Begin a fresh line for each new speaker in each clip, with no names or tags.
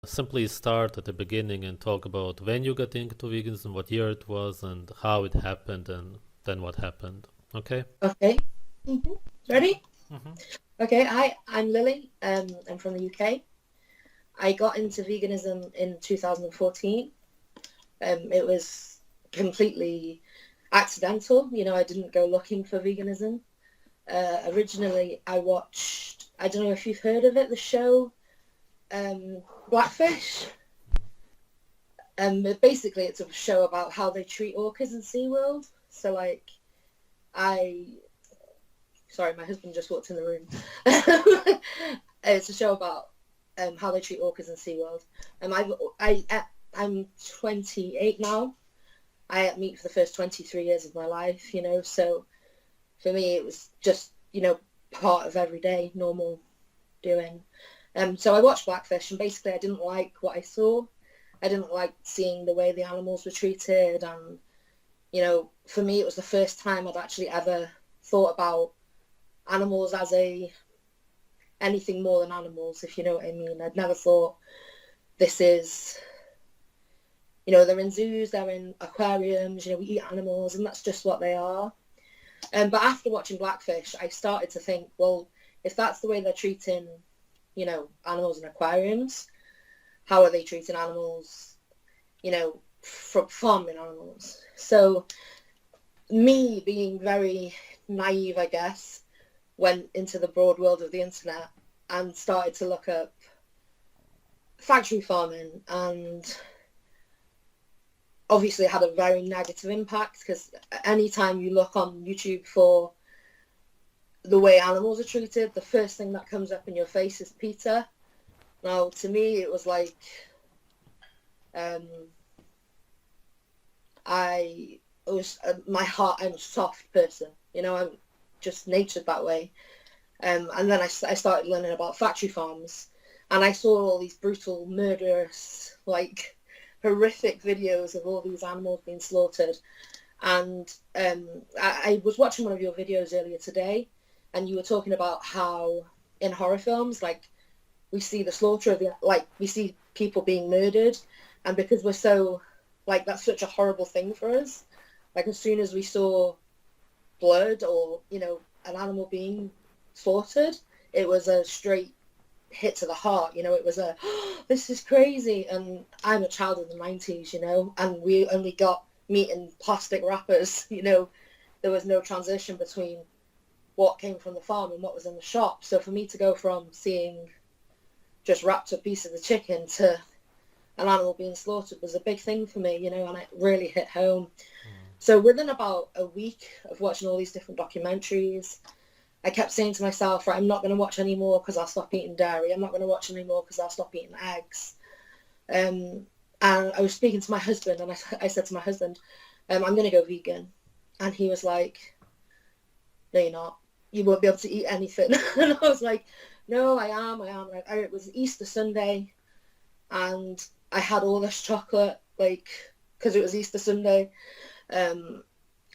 simply start at the beginning and talk about when you got into veganism, what year it was, and how it happened, and then what happened. Okay?
Okay. hmm
Okay.
Ready?
Mm-hmm.
Okay. I'm Lily. I'm from the UK. I got into veganism in 2014. It was completely accidental. I didn't go looking for veganism. Originally, I watched, I don't know if you've heard of it, the show Blackfish. Basically, it's a show about how they treat orcas in SeaWorld. So, like, I sorry, my husband just walked in the room. It's a show about how they treat orcas in SeaWorld. I'm 28 now. I ate meat for the first 23 years of my life, so for me it was just, part of everyday normal doing. So I watched Blackfish, and basically I didn't like what I saw. I didn't like seeing the way the animals were treated, and for me it was the first time I'd actually ever thought about animals as a anything more than animals, if you know what I mean. I'd never thought this is, they're in zoos, they're in aquariums, we eat animals, and that's just what they are. But after watching Blackfish, I started to think, well, if that's the way they're treating, animals in aquariums, how are they treating animals, from farming animals? So me being very naive, I guess, went into the broad world of the internet and started to look up factory farming, and obviously it had a very negative impact because anytime you look on YouTube for the way animals are treated, the first thing that comes up in your face is PETA. Now, to me, it was like, um, my heart, I'm a soft person, I'm just natured that way. And then I started learning about factory farms, and I saw all these brutal, murderous, like horrific videos of all these animals being slaughtered. And I was watching one of your videos earlier today, and you were talking about how in horror films, like we see the slaughter of we see people being murdered, and because we're so, like, that's such a horrible thing for us. Like as soon as we saw blood or an animal being slaughtered, it was a straight hit to the heart. It was a oh, this is crazy. And I'm a child of the 90s, and we only got meat in plastic wrappers. There was no transition between what came from the farm and what was in the shop. So for me to go from seeing just wrapped up pieces of chicken to an animal being slaughtered was a big thing for me, and it really hit home. So within about a week of watching all these different documentaries, I kept saying to myself, right, I'm not going to watch anymore because I'll stop eating dairy. I'm not going to watch anymore because I'll stop eating eggs. And I was speaking to my husband, and I said to my husband, I'm going to go vegan. And he was like, no, you're not. You won't be able to eat anything. And I was like, no, I am. It was Easter Sunday, and I had all this chocolate, like, because it was Easter Sunday. And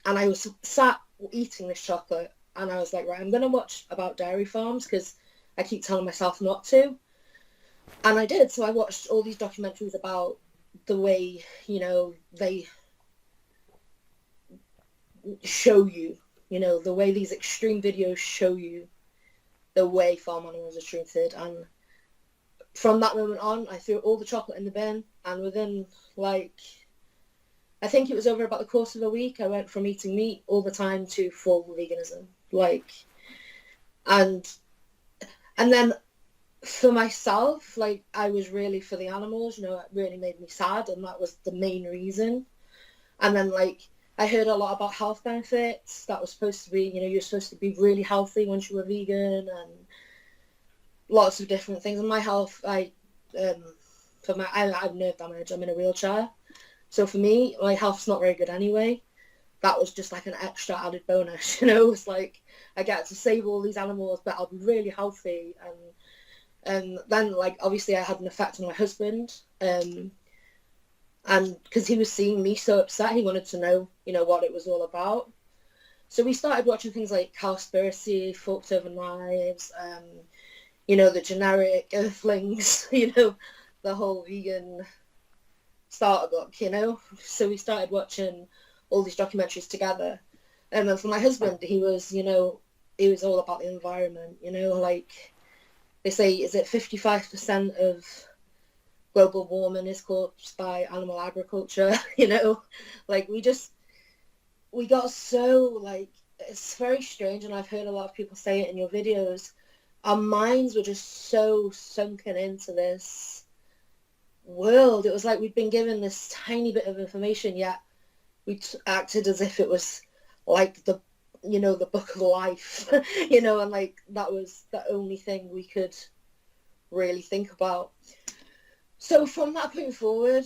I was sat eating this chocolate, and I was like, right, I'm going to watch about dairy farms because I keep telling myself not to. And I did. So I watched all these documentaries about the way, they show you, the way these extreme videos show you the way farm animals are treated. And from that moment on, I threw all the chocolate in the bin, and within, like, I think it was over about the course of a week, I went from eating meat all the time to full veganism. Like, and then for myself, like, I was really for the animals, it really made me sad, and that was the main reason. And then, like, I heard a lot about health benefits that was supposed to be, you're supposed to be really healthy once you were vegan, and lots of different things. And my health, um, I have nerve damage. I'm in a wheelchair. So for me, my health's not very good anyway. That was just like an extra added bonus, It's like I get to save all these animals, but I'll be really healthy. And then, like, obviously I had an effect on my husband, and because he was seeing me so upset, he wanted to know, what it was all about. So we started watching things like Cowspiracy, Forked Over Knives, the generic Earthlings, the whole vegan starter book, you know? So we started watching all these documentaries together. And then for my husband, he was, you know, he was all about the environment, you know, like they say, is it 55% of global warming is caused by animal agriculture, you know? Like we got so, like, it's very strange, and I've heard a lot of people say it in your videos. Our minds were just so sunken into this world. It was like we'd been given this tiny bit of information, yet we acted as if it was like the, you know, the book of life, you know, and like that was the only thing we could really think about. So from that point forward,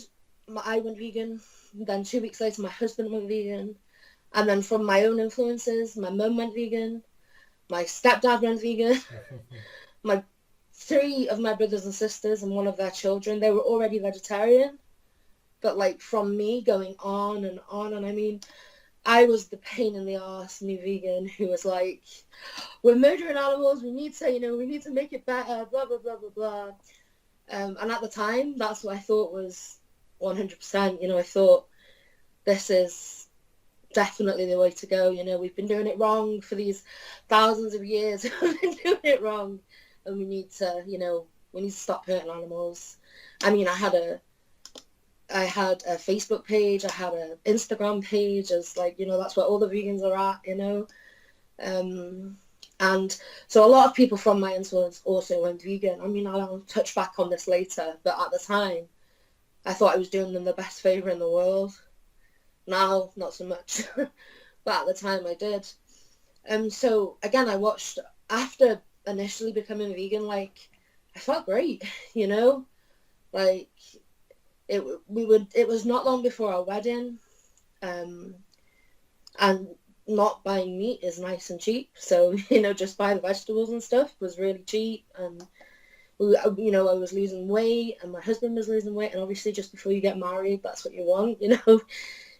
I went vegan. Then 2 weeks later, my husband went vegan. And then from my own influences, my mum went vegan. My stepdad went vegan. My 3 of my brothers and sisters and 1 of their children, they were already vegetarian. But like from me going on and on, and I mean, I was the pain in the arse new vegan who was like, we're murdering animals, we need to, you know, we need to make it better, blah, blah, blah, blah, blah. And at the time, that's what I thought was 100%. You know, I thought this is definitely the way to go. You know, we've been doing it wrong for these thousands of years. We've been doing it wrong. And we need to, you know, we need to stop hurting animals. I mean, I had a Facebook page, I had an Instagram page, as like, you know, that's where all the vegans are at, you know. And so a lot of people from my influence also went vegan. I mean, I'll touch back on this later, but at the time, I thought I was doing them the best favour in the world. Now, not so much. But at the time, I did. So, again, I watched, after initially becoming vegan, like, I felt great, you know? Like, it was not long before our wedding, and not buying meat is nice and cheap. So, you know, just buying vegetables and stuff was really cheap. And, you know, I was losing weight and my husband was losing weight. And obviously just before you get married, that's what you want, you know.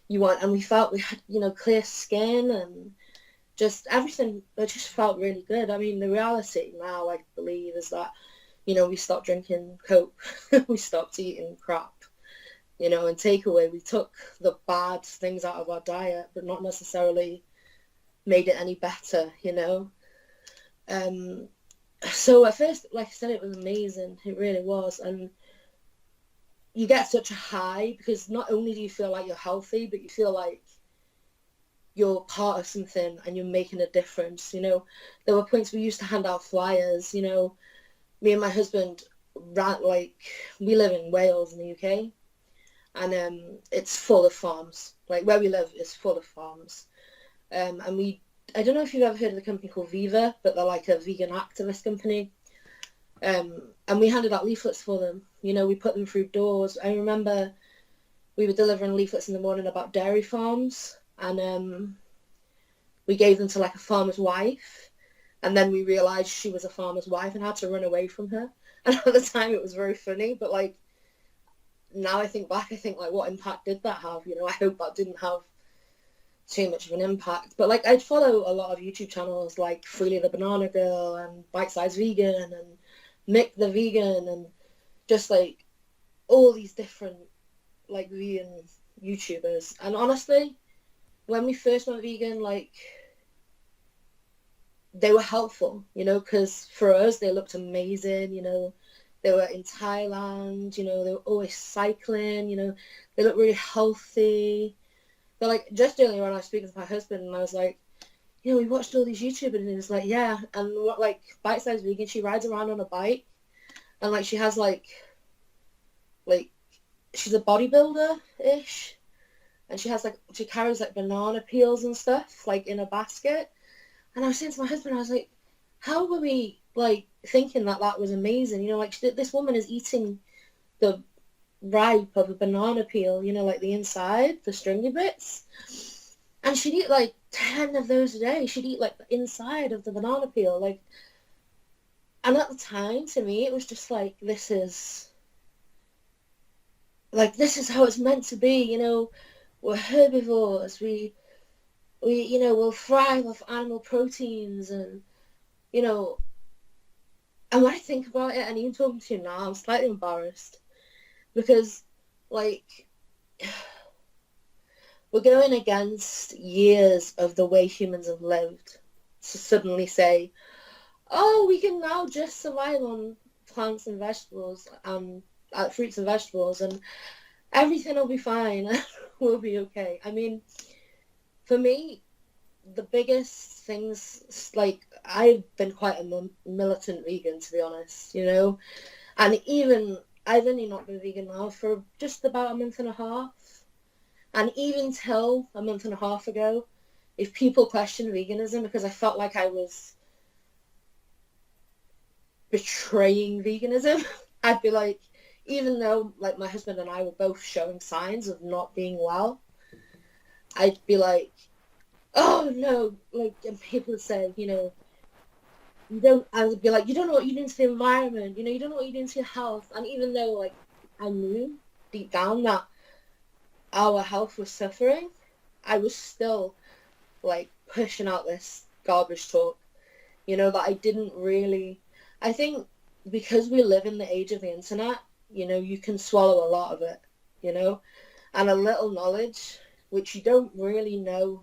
You want, and we felt we had, you know, clear skin and just everything. It just felt really good. I mean, the reality now, I believe, is that, you know, we stopped drinking Coke. We stopped eating crap, you know, and takeaway. We took the bad things out of our diet, but not necessarily made it any better, you know. So at first, like I said, it was amazing. It really was. And you get such a high because not only do you feel like you're healthy, but you feel like you're part of something and you're making a difference, you know. There were points we used to hand out flyers, you know. Me and my husband ran, like, we live in Wales in the UK, and it's full of farms. Like, where we live is full of farms. And I don't know if you've ever heard of the company called Viva, but they're like a vegan activist company. And we handed out leaflets for them. You know, we put them through doors. I remember we were delivering leaflets in the morning about dairy farms, and we gave them to like a farmer's wife, and then we realised she was a farmer's wife and had to run away from her. And at the time it was very funny, but like now I think back, I think like what impact did that have? You know, I hope that didn't have too much of an impact. But like I'd follow a lot of YouTube channels like Freely the Banana Girl and Bite Size Vegan and Mick the Vegan and just like all these different like vegan YouTubers. And honestly, when we first went vegan, like they were helpful, you know, because for us they looked amazing, you know. They were in Thailand, you know, they were always cycling, you know, they looked really healthy. But like just earlier when I was speaking to my husband and I was like, you know, we watched all these YouTubers and he was like, yeah, and what like Bite Size Vegan, she rides around on a bike and like she has like she's a bodybuilder-ish and she carries like banana peels and stuff like in a basket. And I was saying to my husband, I was like, how were we like thinking that that was amazing? You know, like this woman is eating the ripe of a banana peel, you know, like the inside, the stringy bits. And she'd eat like 10 of those a day. She'd eat like the inside of the banana peel. Like, and at the time, to me, it was just like, this is how it's meant to be, you know. We're herbivores. We you know, will thrive off animal proteins and, you know, and when I think about it, and even talking to you now, I'm slightly embarrassed because, like, we're going against years of the way humans have lived to suddenly say, oh, we can now just survive on plants and vegetables and fruits and vegetables, and everything will be fine. We'll be okay. I mean, for me, the biggest things, like, I've been quite a militant vegan, to be honest, you know, and even I've only not been vegan now for just about a month and a half, and even till a month and a half ago, if people questioned veganism because I felt like I was betraying veganism, I'd be like, even though, like, my husband and I were both showing signs of not being well, I'd be like, oh no, like, and people would say, you know, I would be like, you don't know what you're doing to the environment, you know, you don't know what you're doing to your health. And even though, like, I knew deep down that our health was suffering, I was still, like, pushing out this garbage talk, you know, that I didn't really, I think because we live in the age of the internet, you know, you can swallow a lot of it, you know, and a little knowledge, which you don't really know.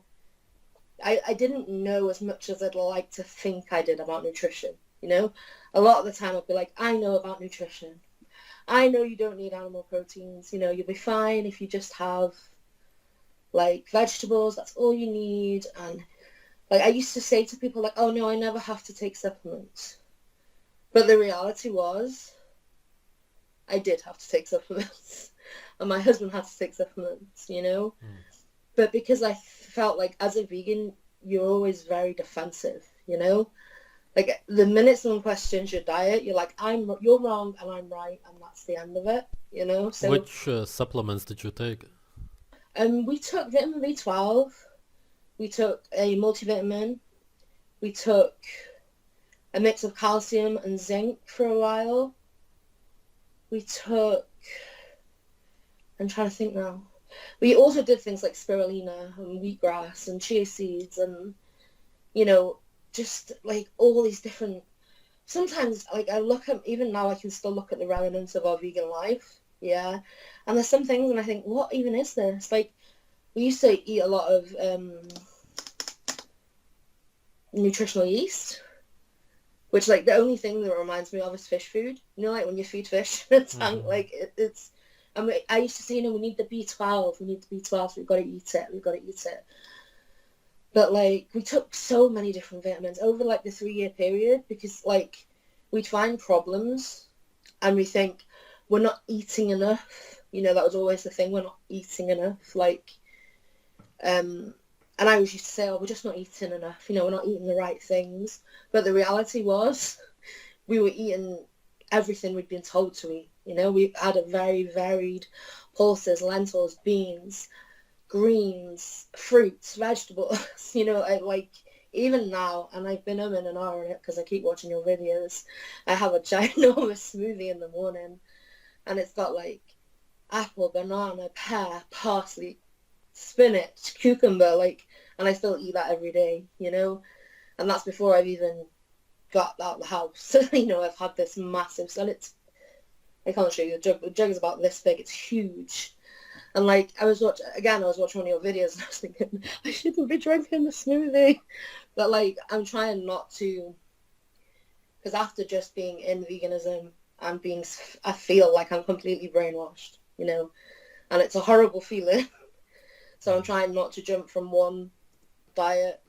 I didn't know as much as I'd like to think I did about nutrition, you know. A lot of the time I'd be like, I know about nutrition. I know you don't need animal proteins, you know, you'll be fine if you just have, like, vegetables, that's all you need. And, like, I used to say to people, like, oh no, I never have to take supplements. But the reality was, I did have to take supplements. And my husband had to take supplements, you know. But because I felt like as a vegan, you're always very defensive, you know? Like, the minute someone questions your diet, you're like, you're wrong and I'm right, and that's the end of it, you know? So
Which supplements did you take?
we took vitamin B12, we took a multivitamin, we took a mix of calcium and zinc for a while. We took, I'm trying to think now. We also did things like spirulina and wheatgrass and chia seeds and, you know, just, like, all these different, sometimes, like, I look at, even now I can still look at the remnants of our vegan life, yeah, and there's some things and I think, what even is this? Like, we used to eat a lot of nutritional yeast, which, like, the only thing that reminds me of is fish food. You know, like, when you feed fish in a tank, like, it's, I mean, I used to say, you know, we need the B12, so we've got to eat it. But, like, we took so many different vitamins over, like, the 3-year period because, like, we'd find problems and we think we're not eating enough. You know, that was always the thing, we're not eating enough. Like, and I always used to say, oh, we're just not eating enough. You know, we're not eating the right things. But the reality was we were eating everything we'd been told to eat. You know, we had a very varied pulses, lentils, beans, greens, fruits, vegetables, you know, like, even now, and I've been in and out on it because I keep watching your videos, I have a ginormous smoothie in the morning, and it's got, like, apple, banana, pear, parsley, spinach, cucumber, like, and I still eat that every day, you know, and that's before I've even got out of the house. You know, I've had this massive, and it's, I can't show you the jug is about this big, it's huge. And, like, I was watching one of your videos and I was thinking, I shouldn't be drinking the smoothie. But, like, I'm trying not to, because after just being in veganism, I feel like I'm completely brainwashed, you know, and it's a horrible feeling. So I'm trying not to jump from one diet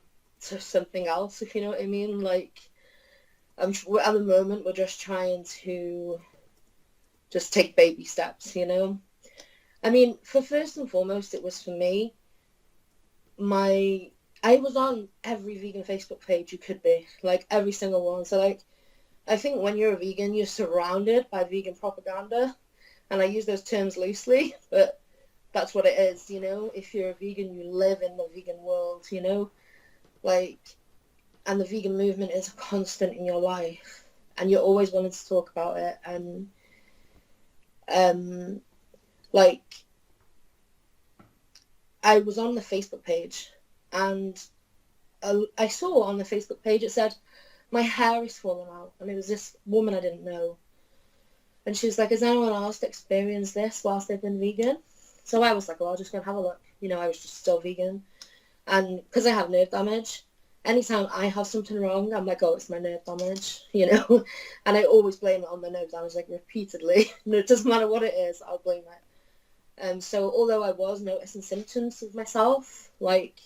to something else, if you know what I mean. Like, at the moment, we're just trying to just take baby steps, you know. I mean, for first and foremost, it was for me, I was on every vegan Facebook page you could be, like, every single one. So, like, I think when you're a vegan, you're surrounded by vegan propaganda, and I use those terms loosely, but that's what it is, you know. If you're a vegan, you live in the vegan world, you know, like, and the vegan movement is a constant in your life, and you're always wanting to talk about it, and like, I was on the Facebook page, and I saw on the Facebook page it said, my hair is falling out, and it was this woman I didn't know, And she was like, has anyone else experienced this whilst they've been vegan? So I was like, well, I'll just go and have a look. You know, I was just still vegan. And because I have nerve damage, anytime I have something wrong, I'm like, oh, it's my nerve damage, you know? And I always blame it on my nerve damage, like repeatedly. No, it doesn't matter what it is, I'll blame it. So although I was noticing symptoms of myself, like,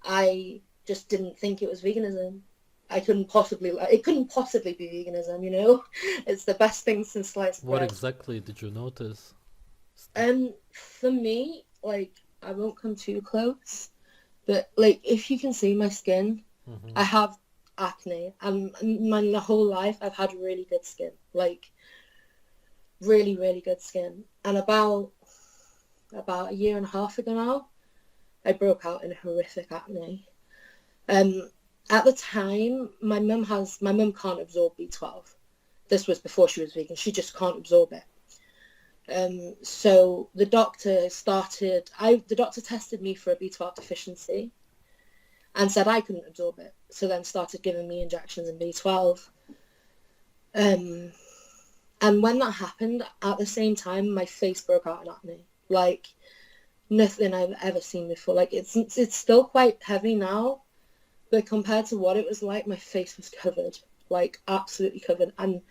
I just didn't think it was veganism. It couldn't possibly be veganism, you know? It's the best thing since sliced
What
bread.
exactly did you notice?
For me, like, I won't come too close, but like, if you can see my skin,
Mm-hmm.
I have acne, and my whole life I've had really good skin, like really, really good skin. And about a year and a half ago now, I broke out in horrific acne. Um, at the time, my mum can't absorb B12. This was before she was vegan. She just can't absorb it. So the doctor tested me for a B12 deficiency and said I couldn't absorb it. So then started giving me injections in B12. Um, and when that happened, at the same time, my face broke out in acne. Like nothing I've ever seen before. Like it's still quite heavy now, but compared to what it was like, my face was covered, like absolutely covered. And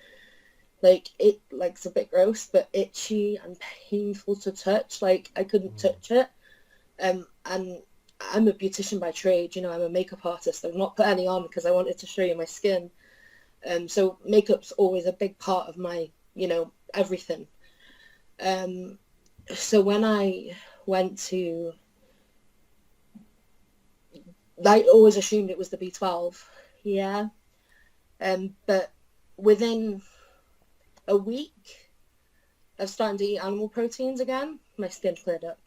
like it's a bit gross, but itchy and painful to touch. Like I couldn't
Mm.
touch it. And I'm a beautician by trade, you know, I'm a makeup artist. I've not put any on because I wanted to show you my skin. So makeup's always a big part of my, you know, everything. So when I went to, I always assumed it was the B12. Yeah. But within a week of starting to eat animal proteins again, my skin cleared up.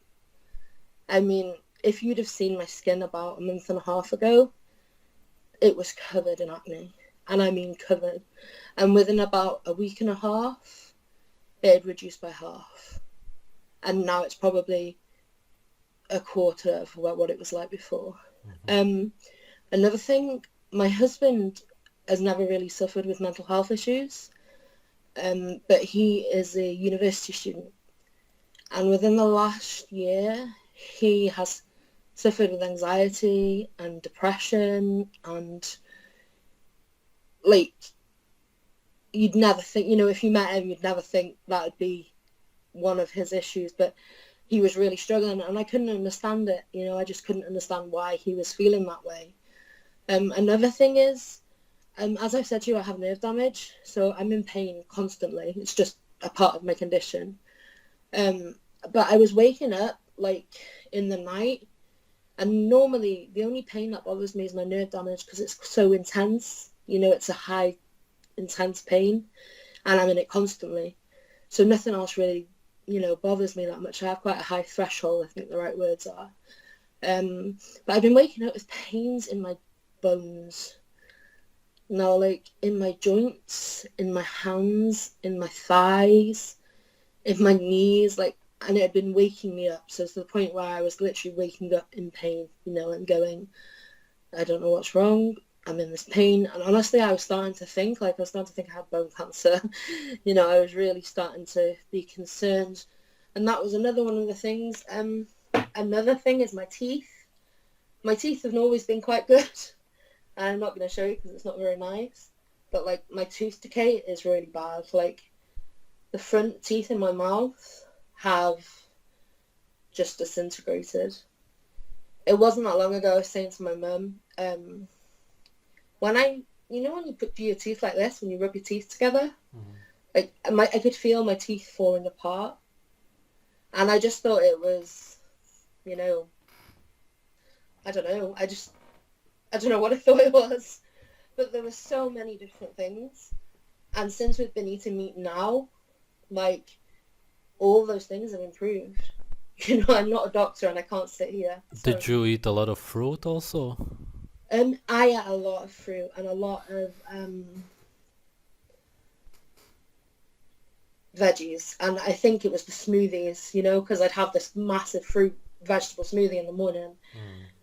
I mean, if you'd have seen my skin about a month and a half ago, it was covered in acne. And I mean covered. And within about a week and a half, it had reduced by half. And now it's probably a quarter of what it was like before.
Mm-hmm.
Another thing, my husband has never really suffered with mental health issues, but he is a university student. And within the last year, he has suffered with anxiety and depression, and like you'd never think, you know, if you met him, you'd never think that would be one of his issues, but he was really struggling, and I couldn't understand it, you know, I just couldn't understand why he was feeling that way. Another thing is, as I've said to you, I have nerve damage, so I'm in pain constantly. It's just a part of my condition. But I was waking up like in the night, and normally the only pain that bothers me is my nerve damage because it's so intense. You know, it's a high, intense pain, and I'm in it constantly. So nothing else really, you know, bothers me that much. I have quite a high threshold, I think the right words are. But I've been waking up with pains in my bones. Now, like in my joints, in my hands, in my thighs, in my knees, like, and it had been waking me up. So it's to the point where I was literally waking up in pain, you know, and going, I don't know what's wrong. I'm in this pain. And honestly, I was starting to think, like, I was starting to think I had bone cancer. You know, I was really starting to be concerned. And that was another one of the things. Another thing is my teeth. My teeth have always been quite good. I'm not going to show you because it's not very nice. But, like, my tooth decay is really bad. Like, the front teeth in my mouth have just disintegrated. It wasn't that long ago I was saying to my mum, when you do your teeth like this, when you rub your teeth together, like I could feel my teeth falling apart. And I just thought it was, you know, I don't know. I don't know what I thought it was. But there were so many different things. And since we've been eating meat now, like, all those things have improved. You know, I'm not a doctor and I can't sit here. So,
Did you eat a lot of fruit also?
I ate a lot of fruit and a lot of veggies. And I think it was the smoothies, you know, because I'd have this massive fruit vegetable smoothie in the morning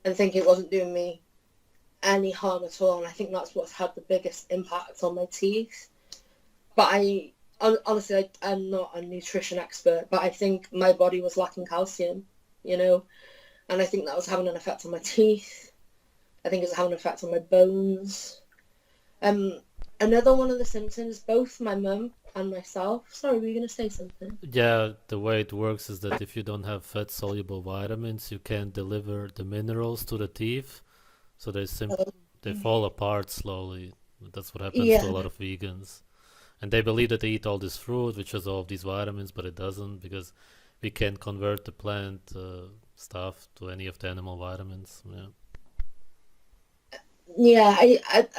and think it wasn't doing me any harm at all. And I think that's what's had the biggest impact on my teeth. But honestly, I'm not a nutrition expert, but I think my body was lacking calcium, you know, and I think that was having an effect on my teeth. I think it was having an effect on my bones. Um, Another one of the symptoms, both my mum and myself. Sorry, were you going to say something?
Yeah, the way it works is that if you don't have fat-soluble vitamins, you can't deliver the minerals to the teeth, so
Oh,
they fall apart slowly. That's what happens to a
yeah,
lot of vegans. And they believe that they eat all this fruit, which has all of these vitamins, but it doesn't because we can't convert the plant stuff to any of the animal vitamins. Yeah.
yeah.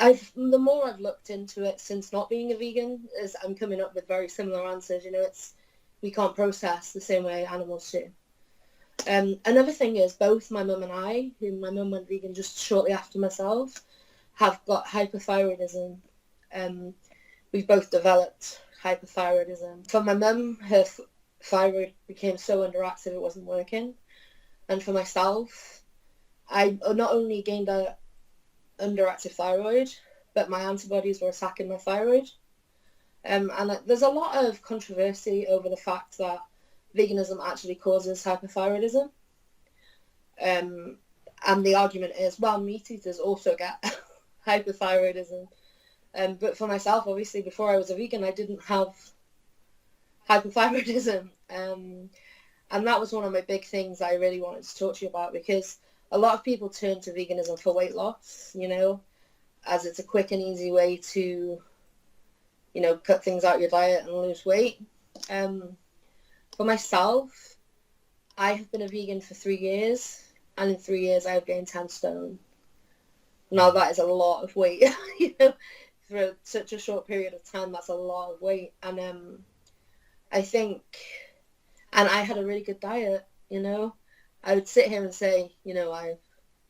I've the more I've looked into it since not being a vegan, is I'm coming up with very similar answers. You know, it's we can't process the same way animals do. Another thing is both my mum and I, who my mum went vegan just shortly after myself, have got hypothyroidism. Um, we've both developed hypothyroidism. For my mum, her thyroid became so underactive it wasn't working. And for myself, I not only gained a underactive thyroid, but my antibodies were attacking my thyroid. And there's a lot of controversy over the fact that veganism actually causes hypothyroidism. Um, and the argument is, well, meat eaters also get hypothyroidism. But for myself, obviously, before I was a vegan, I didn't have hypothyroidism. And that was one of my big things I really wanted to talk to you about, because a lot of people turn to veganism for weight loss, you know, as it's a quick and easy way to, you know, cut things out of your diet and lose weight. Um, for myself, I have been a vegan for 3 years, and in 3 years I have gained 10 stone. Now
Mm.
that is a lot of weight, you know, for such a short period of time. That's a lot of weight, and I think, and I had a really good diet, you know. I would sit here and say, you know, I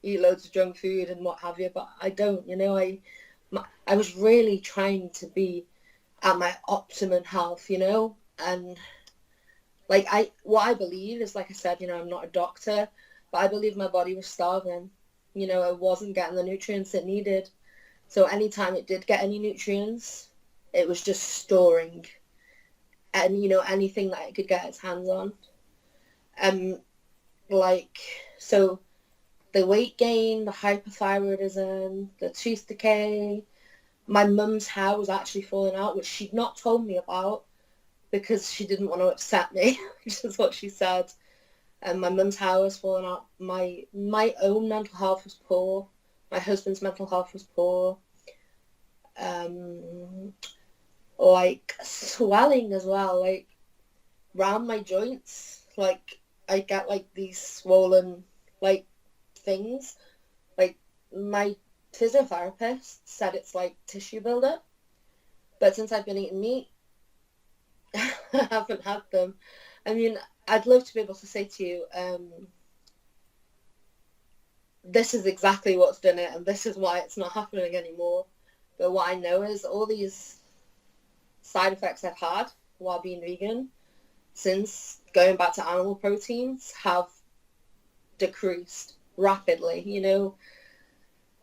eat loads of junk food and what have you, but I don't, you know. I was really trying to be at my optimum health, you know, and like what I believe is, like I said, you know, I'm not a doctor, but I believe my body was starving. You know, it wasn't getting the nutrients it needed. So anytime it did get any nutrients, it was just storing, and you know, anything that it could get its hands on. Um, like so, the weight gain, the hypothyroidism, the tooth decay. My mum's hair was actually falling out, which she'd not told me about because she didn't want to upset me, which is what she said. And my mum's hair was falling out. My own mental health was poor. My husband's mental health was poor. Um, like swelling as well, like round my joints. Like I get like these swollen like things. Like my physiotherapist said it's like tissue buildup, but since I've been eating meat, I haven't had them. I mean, I'd love to be able to say to you, this is exactly what's done it, and this is why it's not happening anymore. But what I know is all these side effects I've had while being vegan, since going back to animal proteins, have decreased rapidly. You know,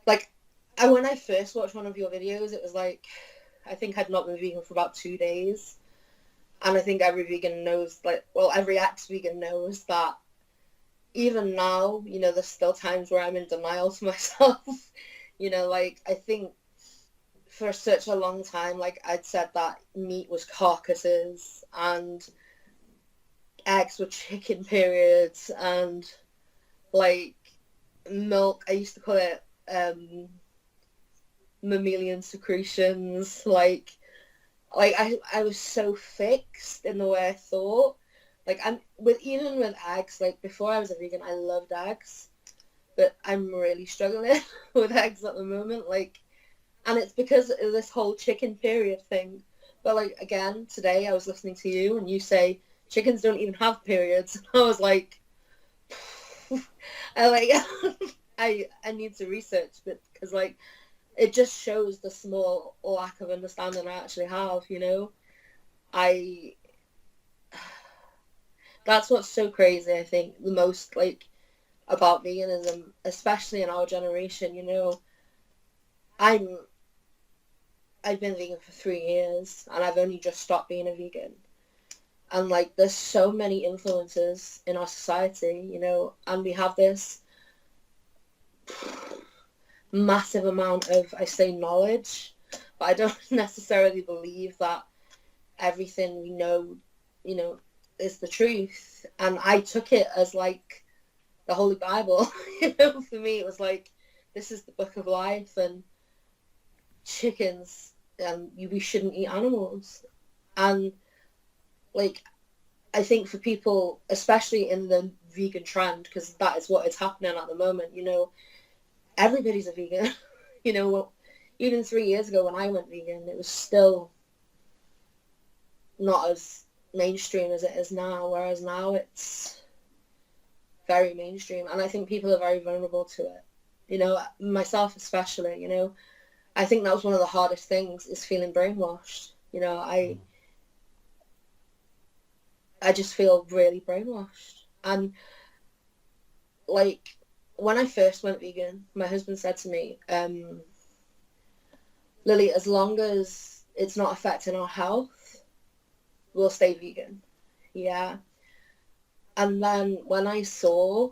like when I first watched one of your videos, it was like, I think I'd not been vegan for about 2 days. And I think every vegan knows, like, well, every ex-vegan knows that even now, you know, there's still times where I'm in denial to myself. You know, like, I think for such a long time, like, I'd said that meat was carcasses and eggs were chicken periods, and, like, milk, I used to call it mammalian secretions. Like I was so fixed in the way I thought. Like I'm with even with eggs, like before I was a vegan, I loved eggs, but I'm really struggling with eggs at the moment. Like, and it's because of this whole chicken period thing. But like again, today I was listening to you and you say chickens don't even have periods. I was like, I like I need to research it, because like it just shows the small lack of understanding I actually have, you know. I That's what's so crazy, I think, the most like about veganism, especially in our generation, you know. I'm I've been vegan for 3 years and I've only just stopped being a vegan. And like, there's so many influences in our society, you know, and we have this massive amount of, I say, knowledge, but I don't necessarily believe that everything we know, you know, is the truth. And I took it as like the Holy Bible. You know, for me, it was like, this is the book of life, and chickens, we shouldn't eat animals. And like, I think for people, especially in the vegan trend, because that is what is happening at the moment, you know, everybody's a vegan. You know, even 3 years ago when I went vegan, it was still not as mainstream as it is now, whereas now it's very mainstream. And I think people are very vulnerable to it. You know, myself especially, you know, I think that was one of the hardest things, is feeling brainwashed. You know, I
Mm.
I just feel really brainwashed. And like, when I first went vegan, my husband said to me, Lily, as long as it's not affecting our health, we'll stay vegan. Yeah. And then when I saw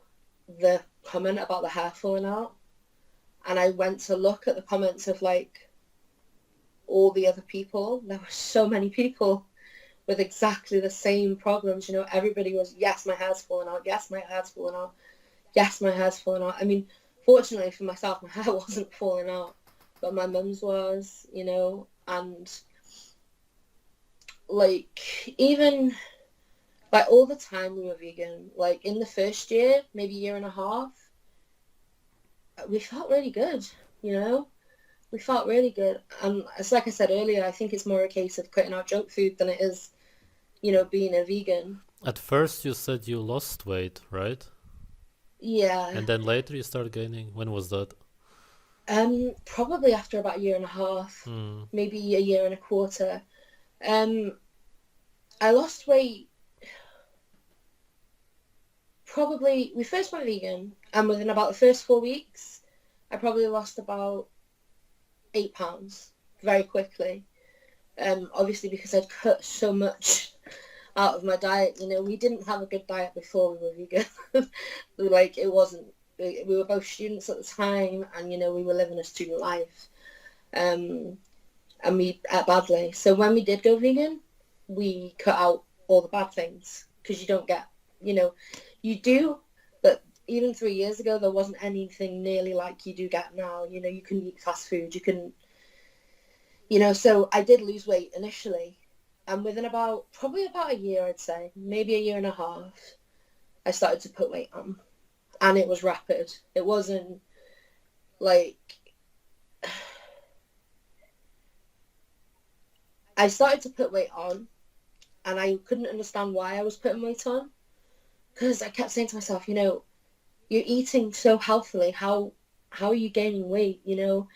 the comment about the hair falling out, and I went to look at the comments of like all the other people, there were so many people with exactly the same problems. You know, everybody was, yes, my hair's falling out. Yes, my hair's falling out. Yes, my hair's falling out. I mean, fortunately for myself, my hair wasn't falling out, but my mum's was, you know, and like, even like all the time we were vegan, like in the first year, maybe year and a half, we felt really good, you know? We felt really good. And it's like I said earlier, I think it's more a case of cutting out junk food than it is, you know, being a vegan.
At first, you said you lost weight, right?
Yeah.
And then later you started gaining. When was that?
Probably after about a year and a half,
Hmm.
maybe a year and a quarter. Um, I lost weight probably, we first went vegan, and within about the first 4 weeks, I probably lost about 8 pounds very quickly. Obviously because I'd cut so much out of my diet. You know, we didn't have a good diet before we were vegan. Like, it wasn't, we were both students at the time, and, you know, we were living a student life. Um, and we ate badly. So when we did go vegan, we cut out all the bad things, because you don't get, you know, you do, but even 3 years ago, there wasn't anything nearly like you do get now. You know, you can eat fast food, you can, you know, so I did lose weight initially. And within probably about a year, I'd say, maybe a year and a half, I started to put weight on. And it was rapid. It wasn't like, I started to put weight on, and I couldn't understand why I was putting weight on. Because I kept saying to myself, you know, you're eating so healthily. How are you gaining weight, you know?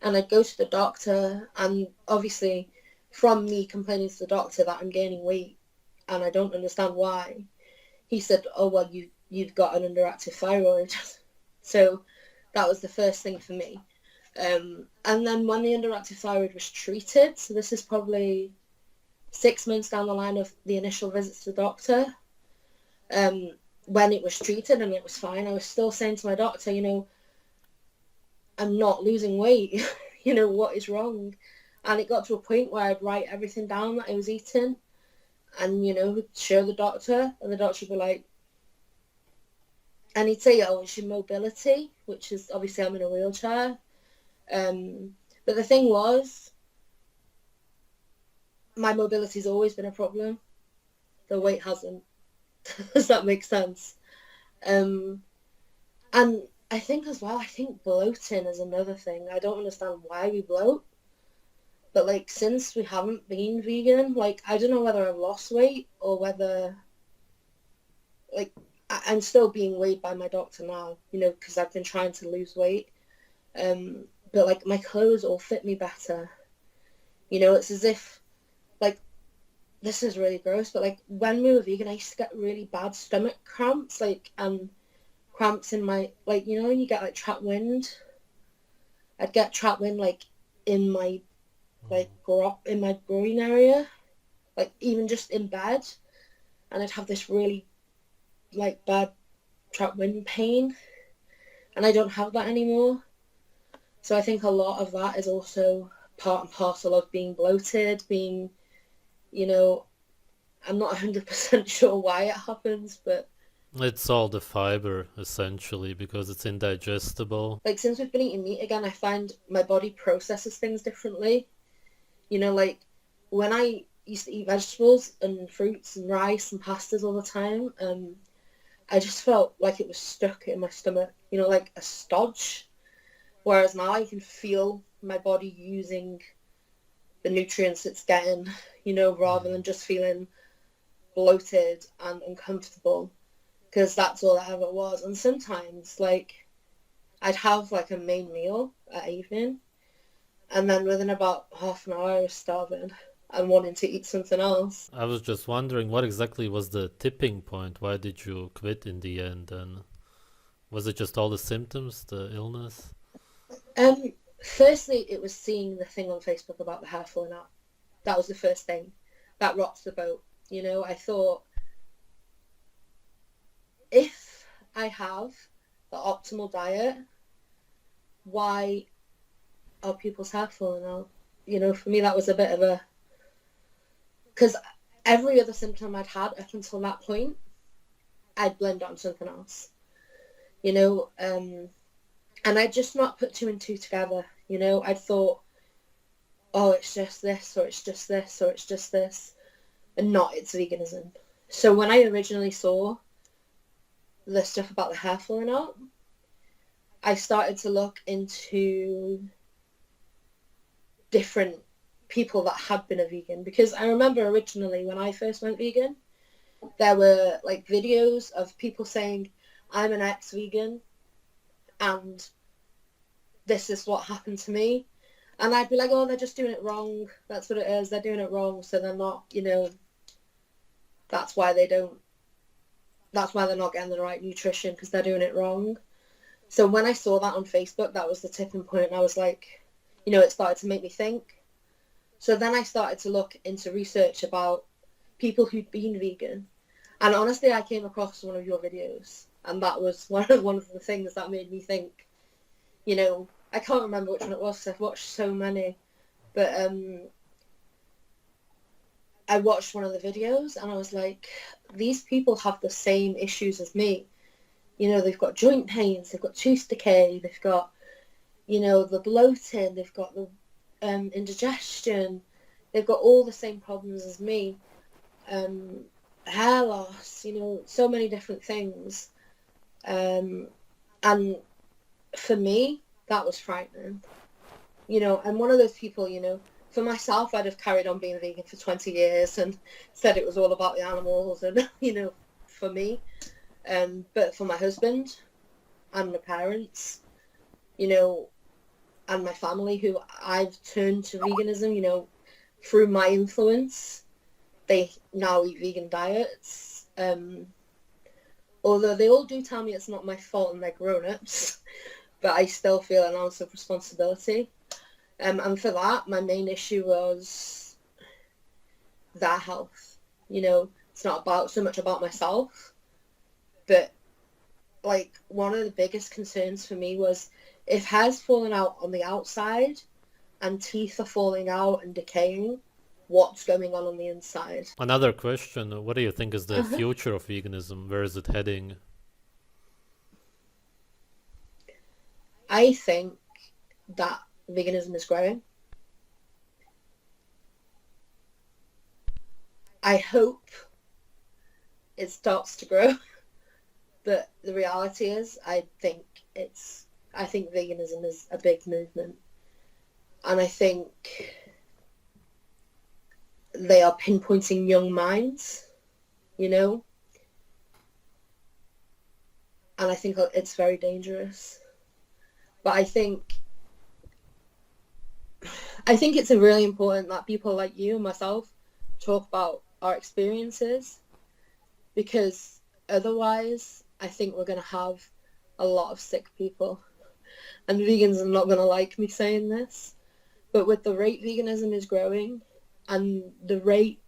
And I'd go to the doctor, and obviously from me complaining to the doctor that I'm gaining weight and I don't understand why, he said, oh, well, you've got an underactive thyroid. So that was the first thing for me. And then when the underactive thyroid was treated, so this is probably 6 months down the line of the initial visits to the doctor, when it was treated and it was fine, I was still saying to my doctor, you know, I'm not losing weight. You know, what is wrong? And it got to a point where I'd write everything down that I was eating and, you know, show the doctor, and the doctor would be like, and he'd say, oh, it's your mobility, which is, obviously I'm in a wheelchair. But the thing was, my mobility's always been a problem. The weight hasn't. Does that make sense? Um, and I think as well, I think bloating is another thing. I don't understand why we bloat. But like, since we haven't been vegan, like, I don't know whether I've lost weight or whether, like, I'm still being weighed by my doctor now, you know, because I've been trying to lose weight. But like, my clothes all fit me better. You know, it's as if, like, this is really gross, but like, when we were vegan, I used to get really bad stomach cramps, like, and cramps in my, like, you know, when you get like trapped wind, I'd get trapped wind like in my like in my groin area, like even just in bed, and I'd have this really like bad trap wind pain, and I don't have that anymore. So I think a lot of that is also part and parcel of being bloated, being, you know, I'm not 100% sure why it happens, but
It's all the fiber, essentially, because it's indigestible.
like since we've been eating meat again, I find my body processes things differently. Like when I used to eat vegetables and fruits and rice and pastas all the time, I just felt like it was stuck in my stomach, like a stodge. Whereas now I can feel my body using the nutrients it's getting, rather than just feeling bloated and uncomfortable, because that's all I ever was. And sometimes, like, I'd have like a main meal at evening, and then within about half an hour I was starving and wanting to eat something else.
I was just wondering what exactly was the tipping point? Why did you quit in the end? And was it just all the symptoms, the illness?
Um, Firstly, it was seeing the thing on Facebook about the hair falling out. That was the first thing that rocked the boat. I thought, if I have the optimal diet, why are people's hair falling out? For me, that was a bit of a, because every other symptom I'd had up until that point, I'd blend on something else, and I'd just not put two and two together. I'd thought, oh, it's just this, or it's just this, or it's just this, and not it's veganism. So when I originally saw the stuff about the hair falling out, I started to look into different people that had been a vegan, because I remember originally when I first went vegan, there were like videos of people saying, I'm an ex-vegan and this is what happened to me. And I'd be like, oh, they're just doing it wrong. That's what it is. They're doing it wrong. So they're not, that's why that's why they're not getting the right nutrition, because they're doing it wrong. So when I saw that on Facebook, that was the tipping point. And I was like, it started to make me think. So then I started to look into research about people who'd been vegan. And honestly, I came across one of your videos, and that was one of the things that made me think, I can't remember which one it was because I've watched so many, but I watched one of the videos and I was like, these people have the same issues as me. They've got joint pains, they've got tooth decay, they've got, the bloating, they've got the indigestion, they've got all the same problems as me. Hair loss, so many different things. And for me, that was frightening. I'm one of those people, for myself, I'd have carried on being vegan for 20 years and said it was all about the animals and, for me. But for my husband and my parents, and my family, who I've turned to veganism, through my influence, they now eat vegan diets. Although they all do tell me it's not my fault and they're grown-ups, but I still feel an ounce of responsibility. And for that, my main issue was their health. It's not about so much about myself, but like one of the biggest concerns for me was, if hair's falling out on the outside and teeth are falling out and decaying, what's going on the inside?
Another question, what do you think is the
Uh-huh.
future of veganism? Where is it heading?
I think that veganism is growing. I hope it starts to grow, but the reality is, I think veganism is a big movement, and I think they are pinpointing young minds, and I think it's very dangerous. But I think it's really important that people like you and myself talk about our experiences, because otherwise I think we're going to have a lot of sick people. And vegans are not going to like me saying this, But with the rate veganism is growing, and the rate,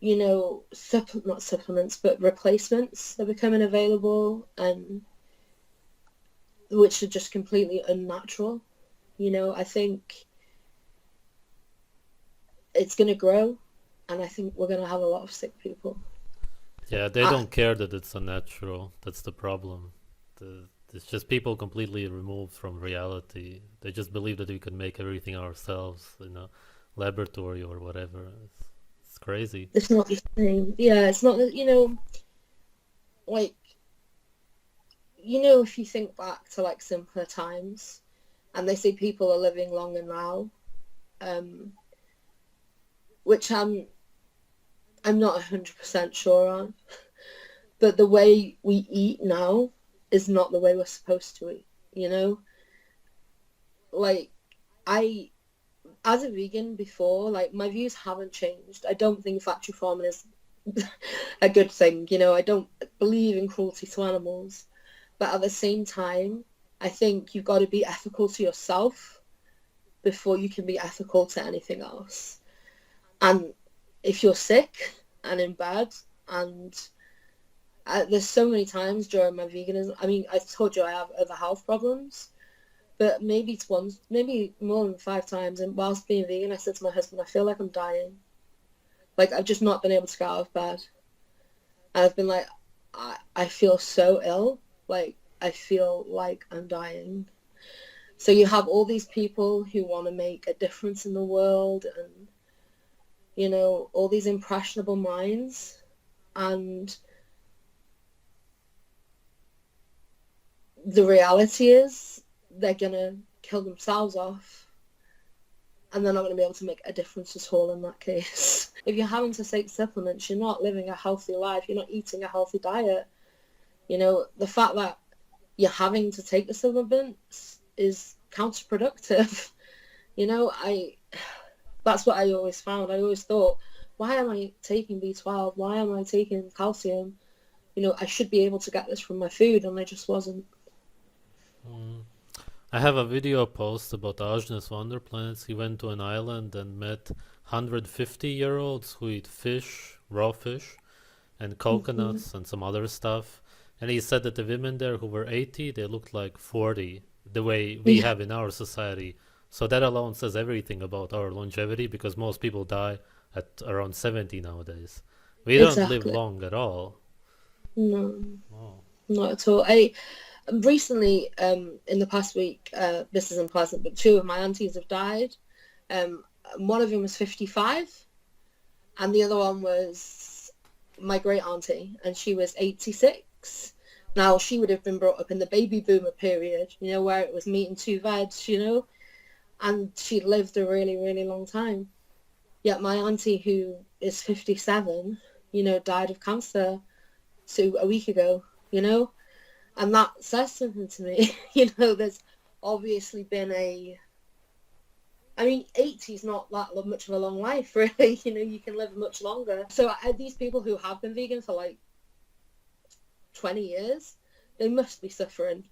not supplements, but replacements are becoming available, and which are just completely unnatural. I think it's going to grow, and I think we're going to have a lot of sick people.
Yeah, they
I,
don't care that it's unnatural. That's the problem. It's just people completely removed from reality. They just believe that we can make everything ourselves in a laboratory or whatever. It's crazy.
it's not the same. Yeah, it's not, like, if you think back to like simpler times, and they say people are living longer now, um, which I'm not 100% sure on, but the way we eat now is not the way we're supposed to eat, Like, I, as a vegan before, like, my views haven't changed. I don't think factory farming is a good thing, I don't believe in cruelty to animals. But at the same time, I think you've got to be ethical to yourself before you can be ethical to anything else. And if you're sick and in bed, and there's so many times during my veganism, I mean, I told you I have other health problems, but maybe more than 5 times. And whilst being vegan, I said to my husband, I feel like I'm dying. Like, I've just not been able to get out of bed. And I've been like, I feel so ill. Like, I feel like I'm dying. So you have all these people who want to make a difference in the world, and, all these impressionable minds. And the reality is they're going to kill themselves off, and they're not going to be able to make a difference at all in that case. If you're having to take supplements, you're not living a healthy life. You're not eating a healthy diet. The fact that you're having to take the supplements is counterproductive. That's what I always found. I always thought, why am I taking B12? Why am I taking calcium? I should be able to get this from my food, and I just wasn't.
Mm. I have a video post about Agnes Wonderplants. He went to an island and met 150-year-olds who eat fish, raw fish, and
Mm-hmm.
coconuts and some other stuff. And he said that the women there who were 80, they looked like 40, the way we
Yeah,
have in our society. So that alone says everything about our longevity, because most people die at around 70 nowadays. We don't live
exactly.
long at all.
No,
Oh.
not at all. I recently, in the past week, this isn't pleasant, but two of my aunties have died. One of them was 55, and the other one was my great auntie, and she was 86. Now, she would have been brought up in the baby boomer period, where it was meat and two veg, and she lived a really, really long time. Yet my auntie, who is 57, died of cancer a week ago, and that says something to me. There's obviously been I mean, 80 is not that much of a long life, really. You can live much longer. So these people who have been vegan for like 20 years, they must be suffering,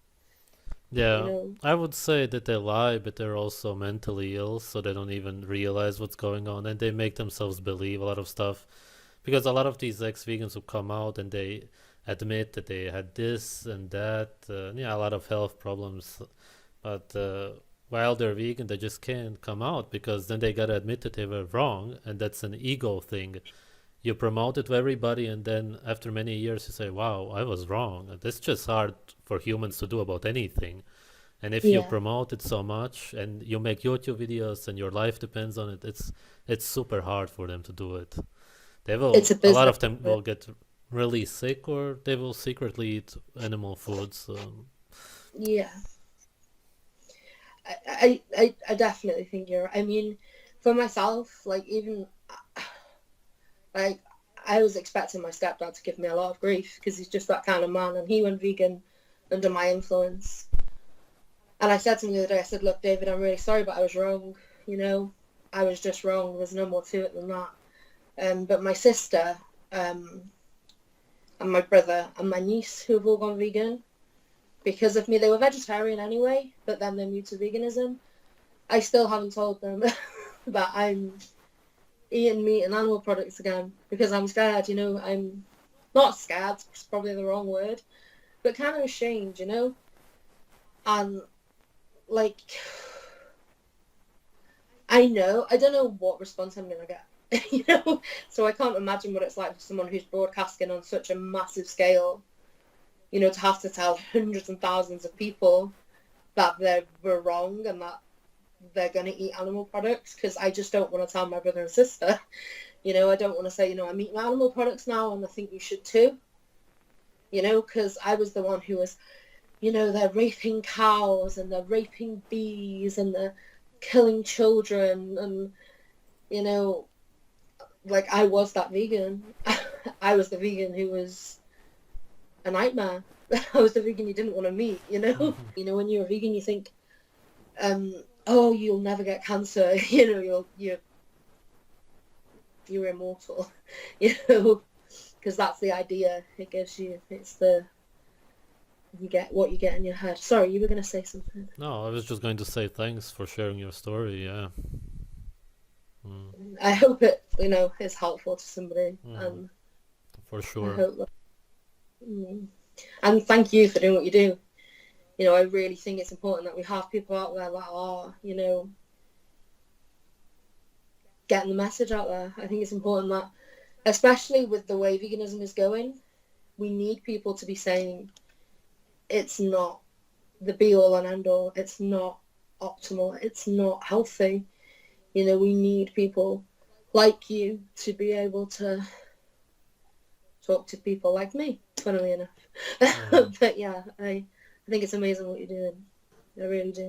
you
Yeah,
know.
I would say that they lie, but they're also mentally ill, so they don't even realize what's going on, and they make themselves believe a lot of stuff. Because a lot of these ex-vegans who come out and they admit that they had this and that, yeah, a lot of health problems, but while they're vegan, they just can't come out because then they gotta admit that they were wrong, and that's an ego thing. You promote it to everybody, and then after many years, you say, "Wow, I was wrong." That's just hard for humans to do about anything. And if you
Yeah,
promote it so much and you make YouTube videos and your life depends on it, it's super hard for them to do it.
it's a
A lot
business.
of them will get really sick, or they will secretly eat animal foods.
Yeah, I definitely think you're right. I mean, for myself, like, even, like, I was expecting my stepdad to give me a lot of grief because he's just that kind of man, and he went vegan under my influence. And I said to him the other day, I said, look, David, I'm really sorry, but I was wrong. You know, I was just wrong. There's no more to it than that. But my sister, um, and my brother and my niece, who have all gone vegan because of me, they were vegetarian anyway, but then they moved to veganism. I still haven't told them that I'm eating meat and animal products again because I'm scared, you know. I'm not scared, it's probably the wrong word, but kind of ashamed, you know. And like, I don't know what response I'm gonna get, you know. So I can't imagine what it's like for someone who's broadcasting on such a massive scale, you know, to have to tell hundreds and thousands of people that they were wrong and that they're going to eat animal products, because I just don't want to tell my brother and sister, you know. I don't want to say, you know, I'm eating animal products now and I think you should too, you know, because I was the one who was, you know, they're raping cows and they're raping bees and they're killing children and, you know, like I was that vegan. I was the vegan who was a nightmare. I was the vegan you didn't want to meet, you know. You know, when you're a vegan, you think, oh, you'll never get cancer, you know, you're immortal, you know, because that's the idea it gives you. It's you get what you get in your head. Sorry, you were going to say something.
No, I was just going to say thanks for sharing your story. Yeah.
I hope it, you know, is helpful to somebody, and
For
I
sure.
hope that, and thank you for doing what you do. You know, I really think it's important that we have people out there that are, you know, getting the message out there. I think it's important that, especially with the way veganism is going, we need people to be saying it's not the be all and end all. It's not optimal. It's not healthy. You know, we need people like you to be able to talk to people like me, funnily enough. But yeah, I think it's amazing what you're doing. I really do.